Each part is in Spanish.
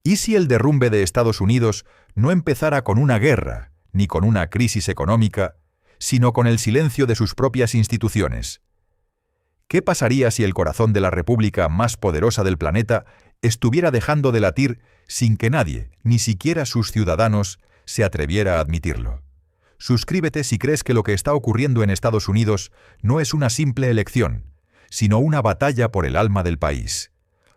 ¿Y si el derrumbe de Estados Unidos no empezara con una guerra, ni con una crisis económica, sino con el silencio de sus propias instituciones? ¿Qué pasaría si el corazón de la república más poderosa del planeta estuviera dejando de latir sin que nadie, ni siquiera sus ciudadanos, se atreviera a admitirlo? Suscríbete si crees que lo que está ocurriendo en Estados Unidos no es una simple elección, sino una batalla por el alma del país.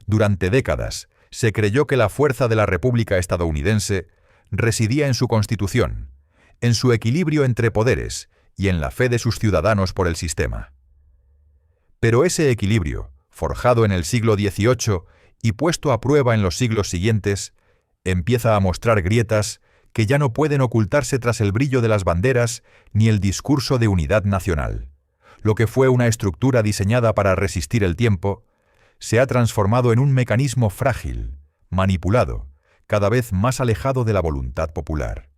Durante décadas, se creyó que la fuerza de la República estadounidense residía en su Constitución, en su equilibrio entre poderes y en la fe de sus ciudadanos por el sistema. Pero ese equilibrio, forjado en el siglo XVIII y puesto a prueba en los siglos siguientes, empieza a mostrar grietas que ya no pueden ocultarse tras el brillo de las banderas ni el discurso de unidad nacional. Lo que fue una estructura diseñada para resistir el tiempo, se ha transformado en un mecanismo frágil, manipulado, cada vez más alejado de la voluntad popular.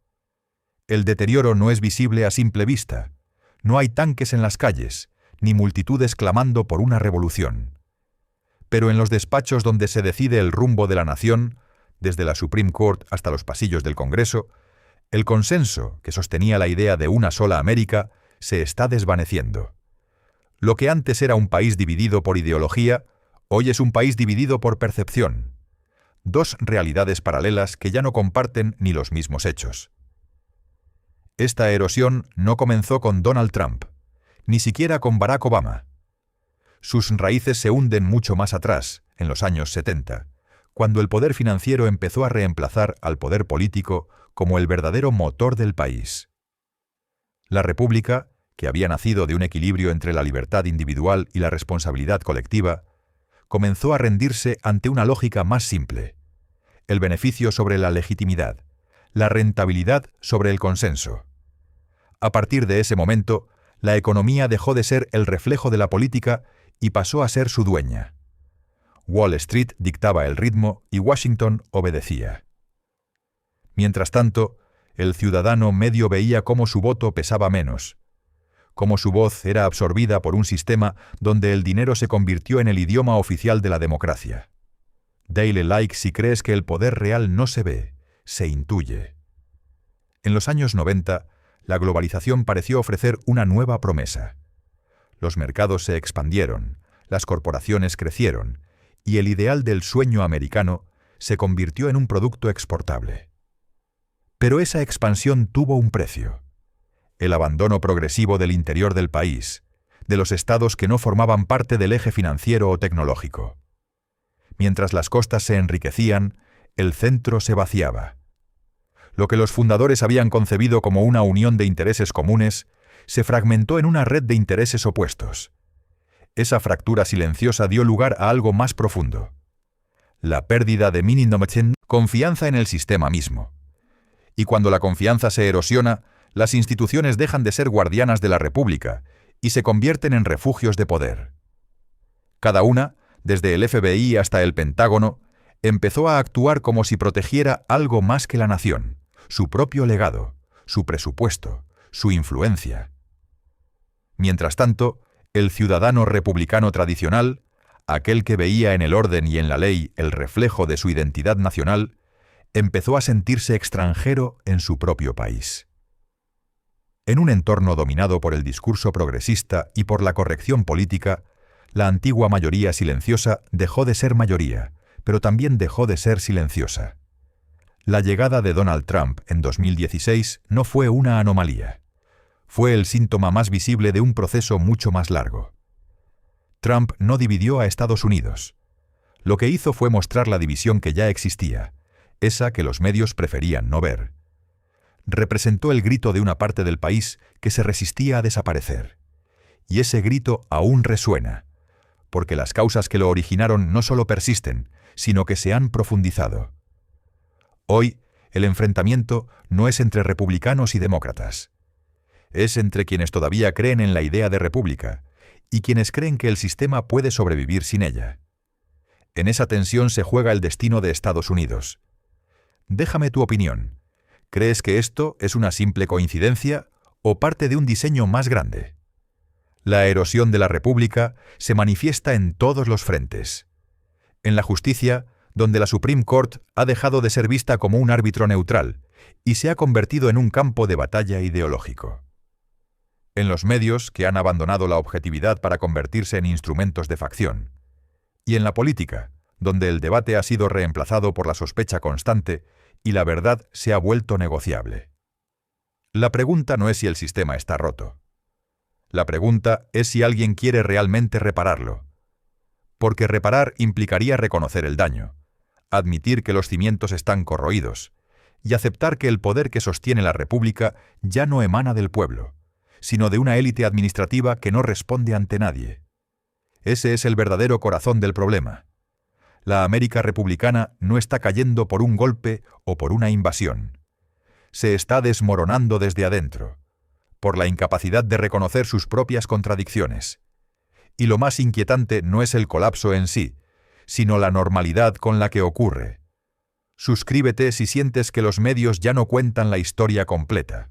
El deterioro no es visible a simple vista. No hay tanques en las calles, ni multitudes clamando por una revolución. Pero en los despachos donde se decide el rumbo de la nación, desde la Supreme Court hasta los pasillos del Congreso, el consenso que sostenía la idea de una sola América se está desvaneciendo. Lo que antes era un país dividido por ideología, hoy es un país dividido por percepción. Dos realidades paralelas que ya no comparten ni los mismos hechos. Esta erosión no comenzó con Donald Trump, ni siquiera con Barack Obama. Sus raíces se hunden mucho más atrás, en los años 70, cuando el poder financiero empezó a reemplazar al poder político como el verdadero motor del país. La República, que había nacido de un equilibrio entre la libertad individual y la responsabilidad colectiva, comenzó a rendirse ante una lógica más simple: el beneficio sobre la legitimidad, la rentabilidad sobre el consenso. A partir de ese momento, la economía dejó de ser el reflejo de la política y pasó a ser su dueña. Wall Street dictaba el ritmo y Washington obedecía. Mientras tanto, el ciudadano medio veía cómo su voto pesaba menos, cómo su voz era absorbida por un sistema donde el dinero se convirtió en el idioma oficial de la democracia. Dale like si crees que el poder real no se ve, se intuye. En los años 90, la globalización pareció ofrecer una nueva promesa. Los mercados se expandieron, las corporaciones crecieron, y el ideal del sueño americano se convirtió en un producto exportable. Pero esa expansión tuvo un precio: el abandono progresivo del interior del país, de los estados que no formaban parte del eje financiero o tecnológico. Mientras las costas se enriquecían, el centro se vaciaba. Lo que los fundadores habían concebido como una unión de intereses comunes se fragmentó en una red de intereses opuestos. Esa fractura silenciosa dio lugar a algo más profundo: la pérdida de confianza en el sistema mismo. Y cuando la confianza se erosiona, las instituciones dejan de ser guardianas de la República y se convierten en refugios de poder. Cada una, desde el FBI hasta el Pentágono, empezó a actuar como si protegiera algo más que la nación, su propio legado, su presupuesto, su influencia. Mientras tanto, el ciudadano republicano tradicional, aquel que veía en el orden y en la ley el reflejo de su identidad nacional, empezó a sentirse extranjero en su propio país. En un entorno dominado por el discurso progresista y por la corrección política, la antigua mayoría silenciosa dejó de ser mayoría, pero también dejó de ser silenciosa. La llegada de Donald Trump en 2016 no fue una anomalía. Fue el síntoma más visible de un proceso mucho más largo. Trump no dividió a Estados Unidos. Lo que hizo fue mostrar la división que ya existía, esa que los medios preferían no ver. Representó el grito de una parte del país que se resistía a desaparecer. Y ese grito aún resuena, porque las causas que lo originaron no solo persisten, sino que se han profundizado. Hoy, el enfrentamiento no es entre republicanos y demócratas. Es entre quienes todavía creen en la idea de república y quienes creen que el sistema puede sobrevivir sin ella. En esa tensión se juega el destino de Estados Unidos. Déjame tu opinión. ¿Crees que esto es una simple coincidencia o parte de un diseño más grande? La erosión de la república se manifiesta en todos los frentes. En la justicia, donde la Supreme Court ha dejado de ser vista como un árbitro neutral y se ha convertido en un campo de batalla ideológico. En los medios, que han abandonado la objetividad para convertirse en instrumentos de facción. Y en la política, donde el debate ha sido reemplazado por la sospecha constante y la verdad se ha vuelto negociable. La pregunta no es si el sistema está roto. La pregunta es si alguien quiere realmente repararlo. Porque reparar implicaría reconocer el daño, admitir que los cimientos están corroídos y aceptar que el poder que sostiene la República ya no emana del pueblo, sino de una élite administrativa que no responde ante nadie. Ese es el verdadero corazón del problema. La América republicana no está cayendo por un golpe o por una invasión. Se está desmoronando desde adentro, por la incapacidad de reconocer sus propias contradicciones. Y lo más inquietante no es el colapso en sí, sino la normalidad con la que ocurre. Suscríbete si sientes que los medios ya no cuentan la historia completa.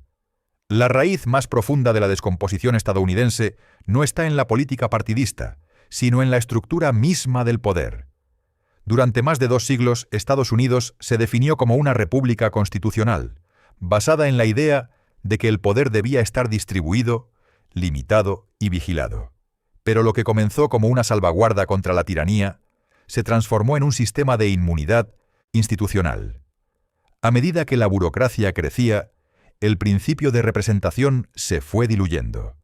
La raíz más profunda de la descomposición estadounidense no está en la política partidista, sino en la estructura misma del poder. Durante más de 2 siglos, Estados Unidos se definió como una república constitucional, basada en la idea de que el poder debía estar distribuido, limitado y vigilado. Pero lo que comenzó como una salvaguarda contra la tiranía se transformó en un sistema de inmunidad institucional. A medida que la burocracia crecía, el principio de representación se fue diluyendo.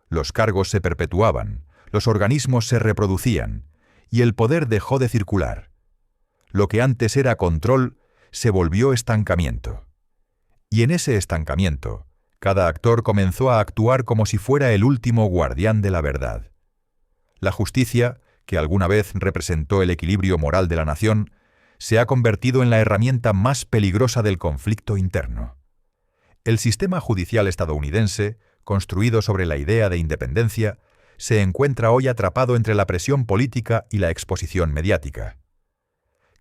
Los cargos se perpetuaban, los organismos se reproducían, y el poder dejó de circular. Lo que antes era control se volvió estancamiento. Y en ese estancamiento, cada actor comenzó a actuar como si fuera el último guardián de la verdad. La justicia, que alguna vez representó el equilibrio moral de la nación, se ha convertido en la herramienta más peligrosa del conflicto interno. El sistema judicial estadounidense, construido sobre la idea de independencia, se encuentra hoy atrapado entre la presión política y la exposición mediática.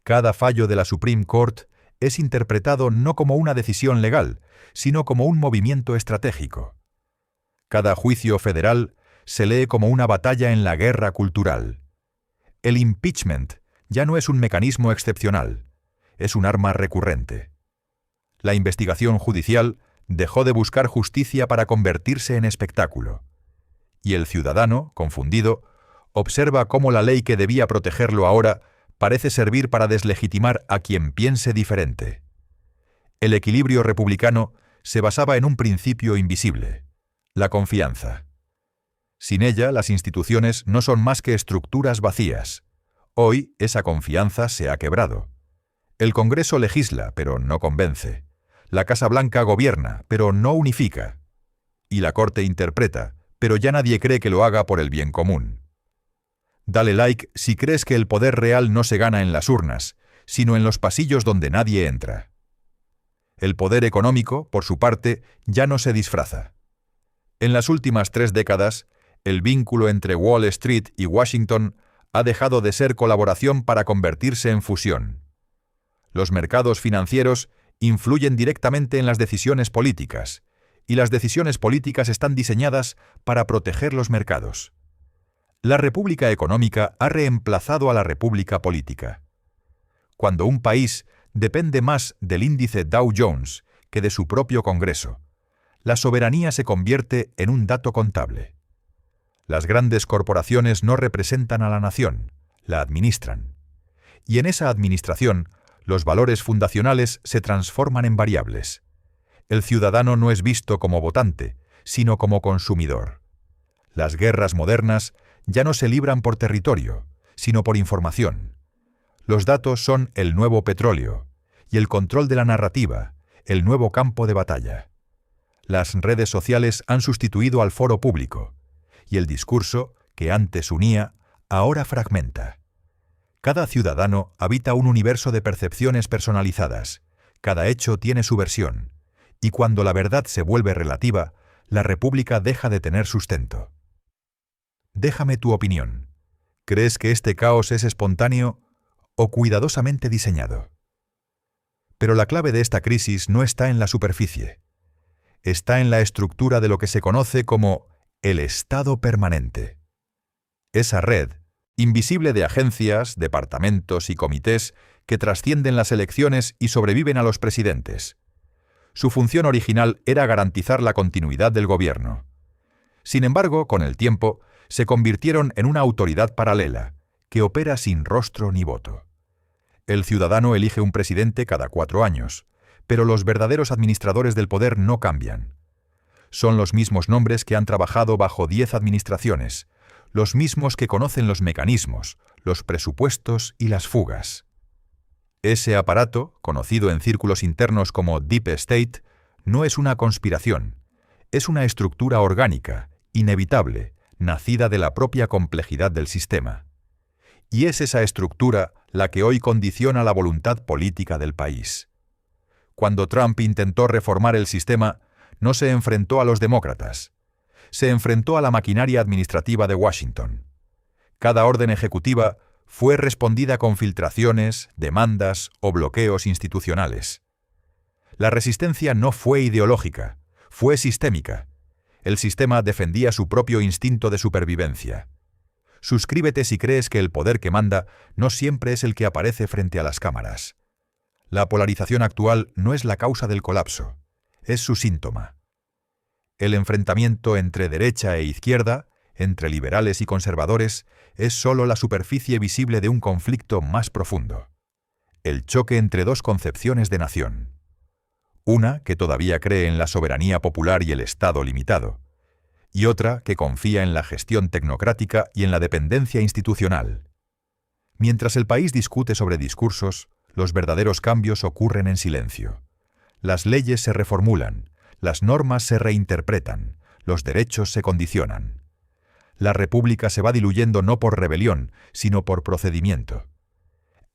Cada fallo de la Supreme Court es interpretado no como una decisión legal, sino como un movimiento estratégico. Cada juicio federal se lee como una batalla en la guerra cultural. El impeachment ya no es un mecanismo excepcional, es un arma recurrente. La investigación judicial dejó de buscar justicia para convertirse en espectáculo. Y el ciudadano, confundido, observa cómo la ley que debía protegerlo ahora parece servir para deslegitimar a quien piense diferente. El equilibrio republicano se basaba en un principio invisible, la confianza. Sin ella, las instituciones no son más que estructuras vacías. Hoy, esa confianza se ha quebrado. El Congreso legisla, pero no convence. La Casa Blanca gobierna, pero no unifica. Y la Corte interpreta, pero ya nadie cree que lo haga por el bien común. Dale like si crees que el poder real no se gana en las urnas, sino en los pasillos donde nadie entra. El poder económico, por su parte, ya no se disfraza. En las últimas 3 décadas, el vínculo entre Wall Street y Washington ha dejado de ser colaboración para convertirse en fusión. Los mercados financieros influyen directamente en las decisiones políticas, y las decisiones políticas están diseñadas para proteger los mercados. La república económica ha reemplazado a la república política. Cuando un país depende más del índice Dow Jones que de su propio Congreso, la soberanía se convierte en un dato contable. Las grandes corporaciones no representan a la nación, la administran. Y en esa administración, los valores fundacionales se transforman en variables. El ciudadano no es visto como votante, sino como consumidor. Las guerras modernas ya no se libran por territorio, sino por información. Los datos son el nuevo petróleo, y el control de la narrativa, el nuevo campo de batalla. Las redes sociales han sustituido al foro público, y el discurso, que antes unía, ahora fragmenta. Cada ciudadano habita un universo de percepciones personalizadas, cada hecho tiene su versión, y cuando la verdad se vuelve relativa, la república deja de tener sustento. Déjame tu opinión. ¿Crees que este caos es espontáneo o cuidadosamente diseñado? Pero la clave de esta crisis no está en la superficie. Está en la estructura de lo que se conoce como el Estado permanente. Esa red, invisible de agencias, departamentos y comités que trascienden las elecciones y sobreviven a los presidentes. Su función original era garantizar la continuidad del gobierno. Sin embargo, con el tiempo, se convirtieron en una autoridad paralela, que opera sin rostro ni voto. El ciudadano elige un presidente cada 4 años, pero los verdaderos administradores del poder no cambian. Son los mismos nombres que han trabajado bajo 10 administraciones, los mismos que conocen los mecanismos, los presupuestos y las fugas. Ese aparato, conocido en círculos internos como Deep State, no es una conspiración, es una estructura orgánica, inevitable, nacida de la propia complejidad del sistema. Y es esa estructura la que hoy condiciona la voluntad política del país. Cuando Trump intentó reformar el sistema, no se enfrentó a los demócratas. Se enfrentó a la maquinaria administrativa de Washington. Cada orden ejecutiva fue respondida con filtraciones, demandas o bloqueos institucionales. La resistencia no fue ideológica, fue sistémica. El sistema defendía su propio instinto de supervivencia. Suscríbete si crees que el poder que manda no siempre es el que aparece frente a las cámaras. La polarización actual no es la causa del colapso, es su síntoma. El enfrentamiento entre derecha e izquierda, entre liberales y conservadores, es solo la superficie visible de un conflicto más profundo. El choque entre dos concepciones de nación. Una que todavía cree en la soberanía popular y el Estado limitado, y otra que confía en la gestión tecnocrática y en la dependencia institucional. Mientras el país discute sobre discursos, los verdaderos cambios ocurren en silencio. Las leyes se reformulan, las normas se reinterpretan, los derechos se condicionan. La república se va diluyendo no por rebelión, sino por procedimiento.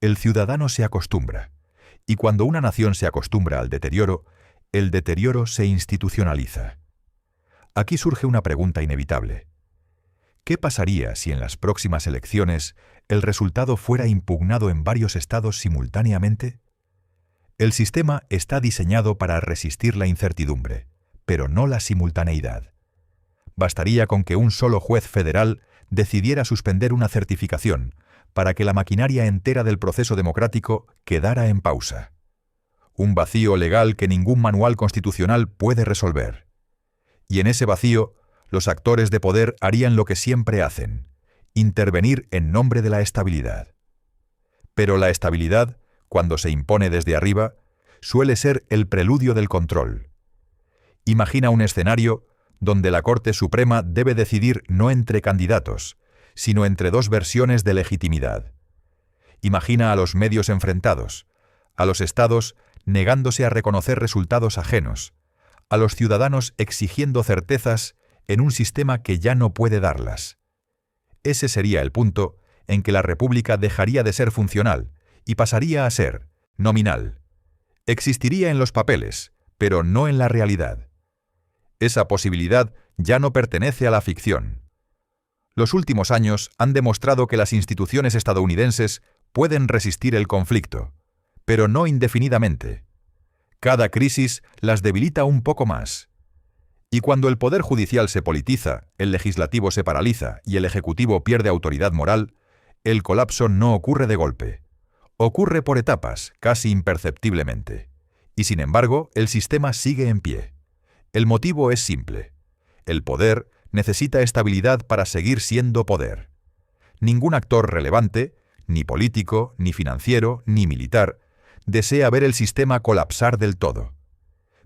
El ciudadano se acostumbra, y cuando una nación se acostumbra al deterioro, el deterioro se institucionaliza. Aquí surge una pregunta inevitable. ¿Qué pasaría si en las próximas elecciones el resultado fuera impugnado en varios estados simultáneamente? El sistema está diseñado para resistir la incertidumbre, pero no la simultaneidad. Bastaría con que un solo juez federal decidiera suspender una certificación para que la maquinaria entera del proceso democrático quedara en pausa. Un vacío legal que ningún manual constitucional puede resolver. Y en ese vacío, los actores de poder harían lo que siempre hacen, intervenir en nombre de la estabilidad. Pero la estabilidad, cuando se impone desde arriba, suele ser el preludio del control. Imagina un escenario donde la Corte Suprema debe decidir no entre candidatos, sino entre dos versiones de legitimidad. Imagina a los medios enfrentados, a los estados negándose a reconocer resultados ajenos, a los ciudadanos exigiendo certezas en un sistema que ya no puede darlas. Ese sería el punto en que la República dejaría de ser funcional y pasaría a ser nominal. Existiría en los papeles, pero no en la realidad. Esa posibilidad ya no pertenece a la ficción. Los últimos años han demostrado que las instituciones estadounidenses pueden resistir el conflicto, pero no indefinidamente. Cada crisis las debilita un poco más. Y cuando el poder judicial se politiza, el legislativo se paraliza y el ejecutivo pierde autoridad moral, el colapso no ocurre de golpe. Ocurre por etapas, casi imperceptiblemente. Y sin embargo, el sistema sigue en pie. El motivo es simple. El poder necesita estabilidad para seguir siendo poder. Ningún actor relevante, ni político, ni financiero, ni militar, desea ver el sistema colapsar del todo.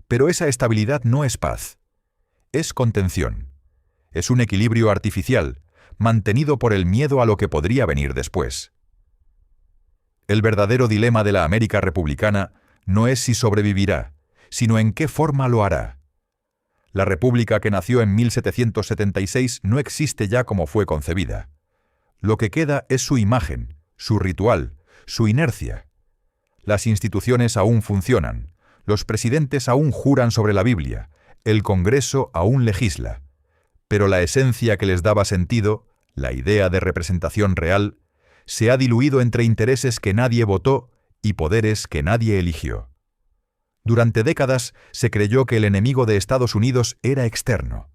Pero esa estabilidad no es paz. Es contención. Es un equilibrio artificial, mantenido por el miedo a lo que podría venir después. El verdadero dilema de la América republicana no es si sobrevivirá, sino en qué forma lo hará. La república que nació en 1776 no existe ya como fue concebida. Lo que queda es su imagen, su ritual, su inercia. Las instituciones aún funcionan, los presidentes aún juran sobre la Biblia, el Congreso aún legisla, pero la esencia que les daba sentido, la idea de representación real, se ha diluido entre intereses que nadie votó y poderes que nadie eligió. Durante décadas se creyó que el enemigo de Estados Unidos era externo.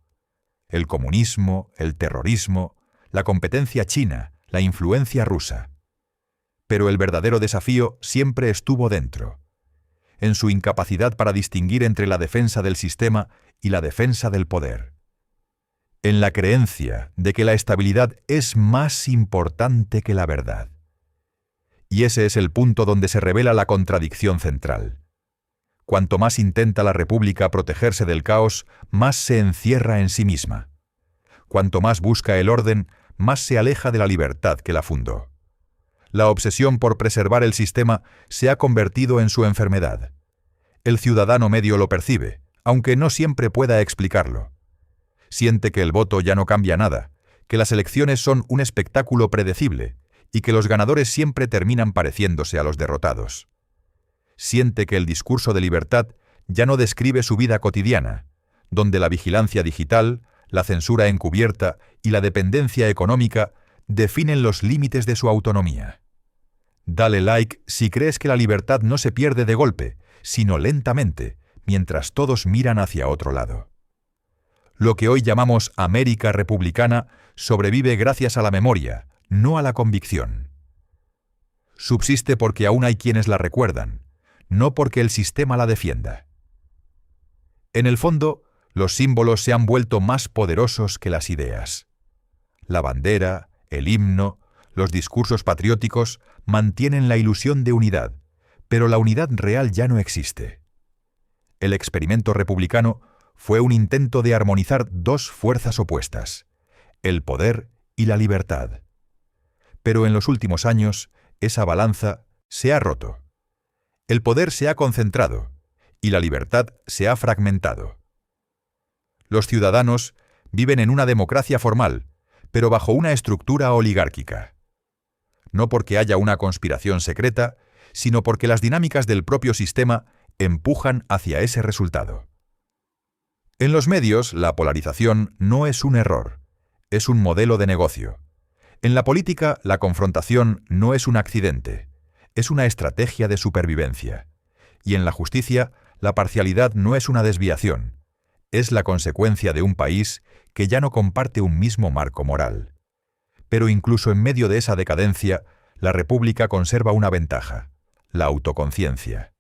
El comunismo, el terrorismo, la competencia china, la influencia rusa. Pero el verdadero desafío siempre estuvo dentro, en su incapacidad para distinguir entre la defensa del sistema y la defensa del poder. En la creencia de que la estabilidad es más importante que la verdad. Y ese es el punto donde se revela la contradicción central. Cuanto más intenta la República protegerse del caos, más se encierra en sí misma. Cuanto más busca el orden, más se aleja de la libertad que la fundó. La obsesión por preservar el sistema se ha convertido en su enfermedad. El ciudadano medio lo percibe, aunque no siempre pueda explicarlo. Siente que el voto ya no cambia nada, que las elecciones son un espectáculo predecible y que los ganadores siempre terminan pareciéndose a los derrotados. Siente que el discurso de libertad ya no describe su vida cotidiana, donde la vigilancia digital, la censura encubierta y la dependencia económica definen los límites de su autonomía. Dale like si crees que la libertad no se pierde de golpe, sino lentamente, mientras todos miran hacia otro lado. Lo que hoy llamamos América republicana sobrevive gracias a la memoria, no a la convicción. Subsiste porque aún hay quienes la recuerdan, no porque el sistema la defienda. En el fondo, los símbolos se han vuelto más poderosos que las ideas. La bandera, el himno, los discursos patrióticos mantienen la ilusión de unidad, pero la unidad real ya no existe. El experimento republicano fue un intento de armonizar dos fuerzas opuestas, el poder y la libertad. Pero en los últimos años, esa balanza se ha roto. El poder se ha concentrado y la libertad se ha fragmentado. Los ciudadanos viven en una democracia formal, pero bajo una estructura oligárquica. No porque haya una conspiración secreta, sino porque las dinámicas del propio sistema empujan hacia ese resultado. En los medios, la polarización no es un error, es un modelo de negocio. En la política, la confrontación no es un accidente, es una estrategia de supervivencia. Y en la justicia, la parcialidad no es una desviación, es la consecuencia de un país que ya no comparte un mismo marco moral. Pero incluso en medio de esa decadencia, la República conserva una ventaja, la autoconciencia.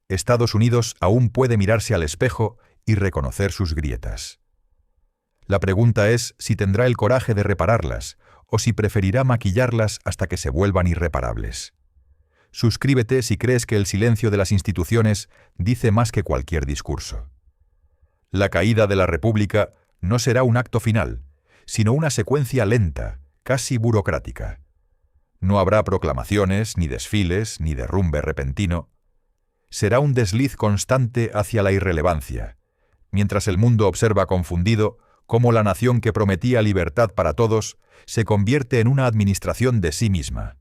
Estados Unidos aún puede mirarse al espejo y reconocer sus grietas. La pregunta es si tendrá el coraje de repararlas o si preferirá maquillarlas hasta que se vuelvan irreparables. Suscríbete si crees que el silencio de las instituciones dice más que cualquier discurso. La caída de la República no será un acto final, sino una secuencia lenta, casi burocrática. No habrá proclamaciones, ni desfiles, ni derrumbe repentino. Será un desliz constante hacia la irrelevancia, mientras el mundo observa confundido cómo la nación que prometía libertad para todos se convierte en una administración de sí misma.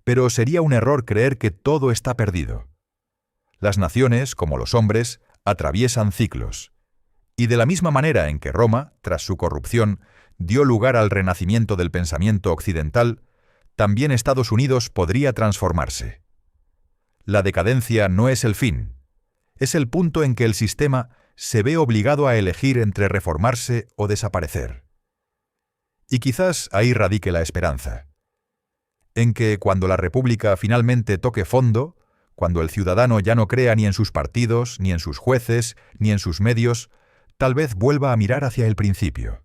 Pero sería un error creer que todo está perdido. Las naciones, como los hombres, atraviesan ciclos. Y de la misma manera en que Roma, tras su corrupción, dio lugar al renacimiento del pensamiento occidental, también Estados Unidos podría transformarse. La decadencia no es el fin, es el punto en que el sistema se ve obligado a elegir entre reformarse o desaparecer. Y quizás ahí radique la esperanza, en que cuando la República finalmente toque fondo, cuando el ciudadano ya no crea ni en sus partidos, ni en sus jueces, ni en sus medios, tal vez vuelva a mirar hacia el principio.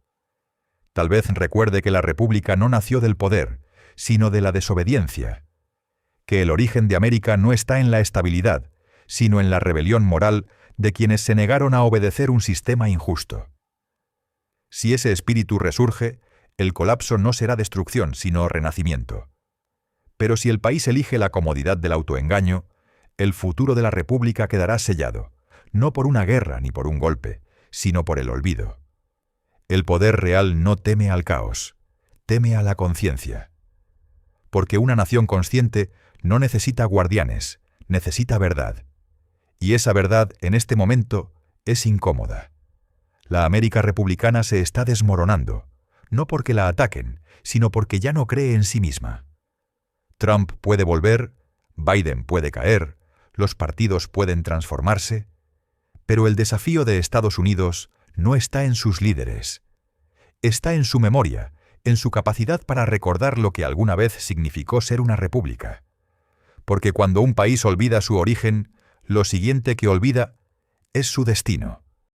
Tal vez recuerde que la República no nació del poder, sino de la desobediencia, que el origen de América no está en la estabilidad, sino en la rebelión moral de quienes se negaron a obedecer un sistema injusto. Si ese espíritu resurge, el colapso no será destrucción, sino renacimiento. Pero si el país elige la comodidad del autoengaño, el futuro de la República quedará sellado, no por una guerra ni por un golpe, sino por el olvido. El poder real no teme al caos, teme a la conciencia. Porque una nación consciente no necesita guardianes, necesita verdad. Y esa verdad, en este momento, es incómoda. La América republicana se está desmoronando, no porque la ataquen, sino porque ya no cree en sí misma. Trump puede volver, Biden puede caer, los partidos pueden transformarse, pero el desafío de Estados Unidos no está en sus líderes. Está en su memoria, en su capacidad para recordar lo que alguna vez significó ser una república. Porque cuando un país olvida su origen, lo siguiente que olvida es su destino.